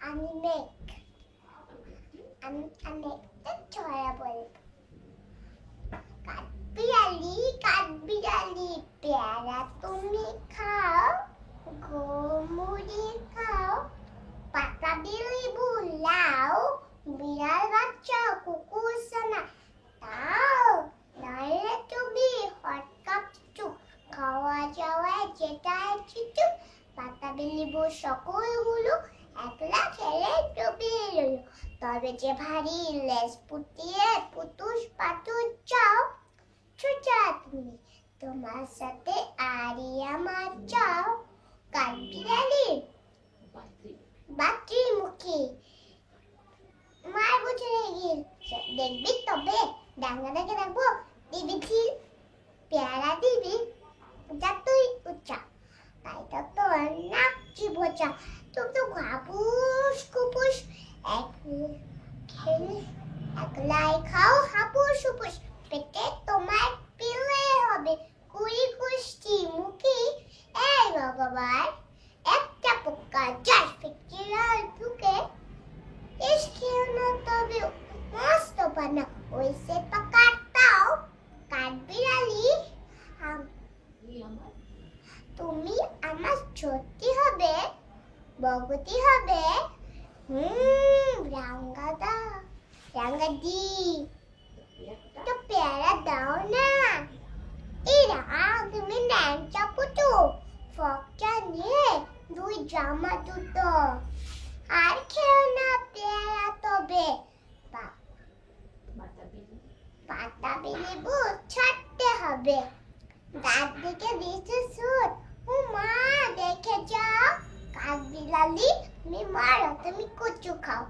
আমি মেঘ। আমি একটা ছড়া বলবো। কাঠবিড়ালি পেয়ারা তুমি খাও, গোমুড়ি খাও, পাতাবি লেবু লাও, বিড়াল বাচ্চা কুকুর ছানা তাও, নইলে তুমি হটকাপ চুপ খাওয়া যাওয়া যেটা চিচুপ, পাতাবি লেবু সকলগুলো একলা খেলে ডুবিয়ে রইল। তবে যে ভারী লেজ পুতিয়ে পুতুস পাতুস চাও, ছুটা তুমি তোমার সাথে আরি আমার চাও। কাঠবিড়ালি বাটি মুখে মার বুঝে গিয়ে দেখবি তবে ডাঙ্গা দেখে দেখবো দিবি ঠিক পেয়ারা দিবি যতই উচ্চা তাই তো তোর নাক চিবোচা। তুমি তো ঘাপুস কুপুস একলাই খাও হাপুস হুপুস, পেটে তোমার পিলে হবে কুড়ি কুষ্টি মুখি। এই ভগবান একটা পোকা যাস ফিকিরাল ঢুকে, ইস খেও না তবে মস্ত বানা ওইসে পাকাটাও। কাঠবিড়ালি তুমি আমার সত্যি হবে বগতি হবে। রাঙ্গাদা রাঙ্গাদি তো পেয়ারা দাও না। এরা তুমি ন্যাংচা পুটু ফকটা নিয়ে দুই জামা দুটো আর খেও না পেয়ারা তবে পাতাবি লেবু ছাড়তে হবে। দাঁত দিকে দিয়েছে সুদ, ও মা দেখে যাও। কাঠবিড়ালি তুমি মারো তুমি কচু খাও।